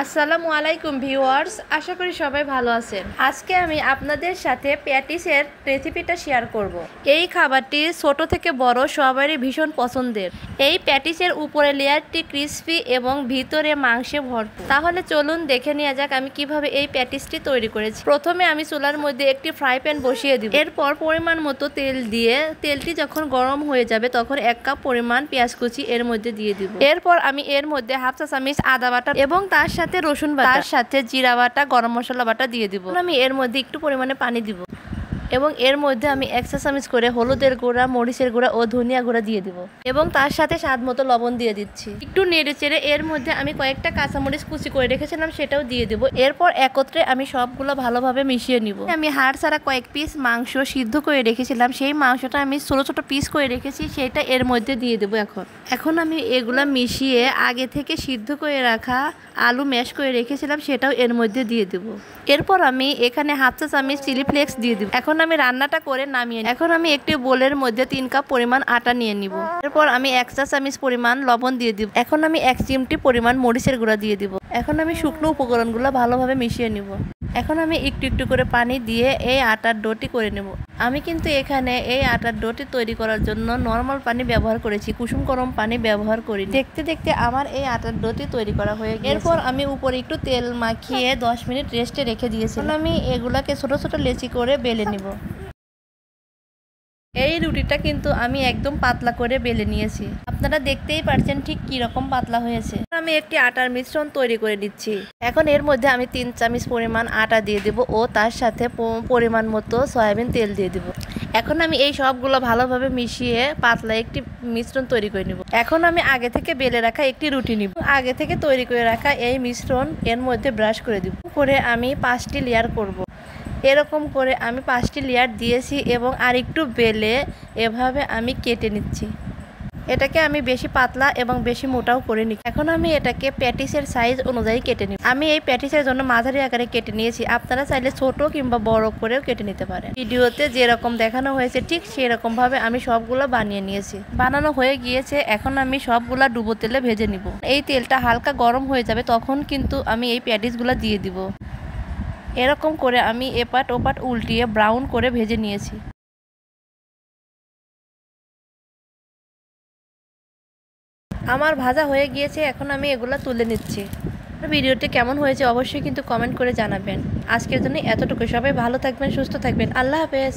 আসসালামু আলাইকুম ভিউয়ার্স, আশা করি সবাই ভালো আছেন। আজকে আমি আপনাদের সাথে প্যাটিসের রেসিপিটা শেয়ার করব। এই খাবারটি ছোট থেকে বড় সবারই ভীষণ পছন্দের। এই প্যাটিসের উপরে লেয়ারটি ক্রিসপি এবং ভিতরে মাংসে ভরপুর। তাহলে চলুন দেখে নেওয়া যাক আমি কিভাবে এই প্যাটিসটি তৈরি করেছি। প্রথমে আমি চুলার মধ্যে একটি ফ্রাই প্যান বসিয়ে দিব। এরপর পরিমাণ মতো তেল দিয়ে তেলটি যখন গরম হয়ে যাবে তখন 1 কাপ পরিমাণ পেঁয়াজ কুচি এর মধ্যে দিয়ে দিব। এরপর আমি এর মধ্যে হাফ চা চামচ আদা বাটা এবং তার সাথে রসুন বাটা, তার সাথে জিরা বাটা, গরম মশলা বাটা দিয়ে দিব। আমি এর মধ্যে একটু পরিমাণে পানি দিব এবং এর মধ্যে আমি 1 চা চামচ করে হলুদের গুঁড়া, মরিচের গুঁড়া ও ধনিয়া গুঁড়া দিয়ে দিব এবং তার সাথে স্বাদ মতো লবণ দিয়ে দিচ্ছি। একটু নেড়ে চেড়ে এর মধ্যে আমি কয়েকটা কাঁচামরিচ কুচি করে রেখেছিলাম সেটাও দিয়ে দেব। এরপর একত্রে আমি সবগুলো ভালোভাবে মিশিয়ে নিব। আমি হাড় ছাড়া কয়েক পিস মাংস সিদ্ধ করে রেখেছিলাম, সেই মাংসটা আমি ছোট ছোট পিস করে রেখেছি, সেটা এর মধ্যে দিয়ে দেবো। এখন আমি এগুলা মিশিয়ে আগে থেকে সিদ্ধ করে রাখা আলু ম্যাশ করে রেখেছিলাম সেটাও এর মধ্যে দিয়ে দেব। এরপর আমি এখানে হাফ চা চামচ চিলি ফ্লেক্স দিয়ে দেব। এখন আমি রান্নাটা করে নামিয়ে নিব। এখন আমি একটি বোলের মধ্যে 3 কাপ পরিমাণ আটা নিয়ে নিব। এরপর আমি 1 চা চামচ পরিমাণ লবণ দিয়ে দিব। এখন আমি 1 চিমটি পরিমাণ মরিচের গুঁড়া দিয়ে দিব। এখন আমি শুকনো উপকরণগুলো ভালোভাবে মিশিয়ে নিব। এখন আমি একটু একটু করে পানি দিয়ে এই আটার ডোটি করে নেব। আমি কিন্তু এখানে এই আটার ডোটি তৈরি করার জন্য নর্মাল পানি ব্যবহার করেছি, কুসুম গরম পানি ব্যবহার করি। দেখতে দেখতে আমার এই আটার ডোটি তৈরি করা হয়ে গেছে। এরপর আমি উপরে একটু তেল মাখিয়ে 10 মিনিট রেস্টে রেখে দিয়েছিলাম। আমি এগুলাকে ছোট ছোট লেচি করে বেলে নিব। এই রুটিটা কিন্তু আমি একদম পাতলা করে বেলে নিয়েছি, আপনারা দেখতেই পারছেন ঠিক কি রকম পাতলা হয়েছে। আমি একটি আটার মিশ্রণ তৈরি করে নিচ্ছি। এখন এর মধ্যে আমি 3 চামচ পরিমাণ আটা দিয়ে দেব ও তার সাথে পরিমাণ মতো সয়াবিন তেল দিয়ে দেব। এখন আমি এই সবগুলো ভালোভাবে মিশিয়ে পাতলা একটি মিশ্রণ তৈরি করে নিব। এখন আমি আগে থেকে বেলে রাখা একটি রুটি নিব। আগে থেকে তৈরি করে রাখা এই মিশ্রণ এর মধ্যে ব্রাশ করে দিব। করে আমি 5টি লেয়ার করব। এরকম করে আমি 5টি লেয়ার দিয়েছি এবং আরেকটু বেলে এভাবে আমি কেটে নিচ্ছি। এটাকে আমি বেশি পাতলা এবং বেশি মোটাও করে নিই। এখন আমি এটাকে প্যাটিসের সাইজ অনুযায়ী কেটে নিই। আমি এই প্যাটিসের জন্য মাঝারি আকারে কেটে নিয়েছি, আপনারা চাইলে ছোট কিংবা বড় করেও কেটে নিতে পারেন। ভিডিওতে যেরকম দেখানো হয়েছে ঠিক সেরকম ভাবে আমি সবগুলো বানিয়ে নিয়েছি। বানানো হয়ে গিয়েছে, এখন আমি সবগুলা ডুবো তেলে ভেজে নিব। এই তেলটা হালকা গরম হয়ে যাবে তখন কিন্তু আমি এই প্যাটিসগুলো দিয়ে দিব। এরকম করে আমি এপাট ওপাট উল্টিয়ে ব্রাউন করে ভেজে নিয়েছি। আমার ভাজা হয়ে গিয়েছে, এখন আমি এগুলা তুলে নিচ্ছি। ভিডিওটি কেমন হয়েছে অবশ্যই কিন্তু কমেন্ট করে জানাবেন। আজকের জন্য এতটুকু। সবাই ভালো থাকবেন, সুস্থ থাকবেন। আল্লাহ হাফেজ।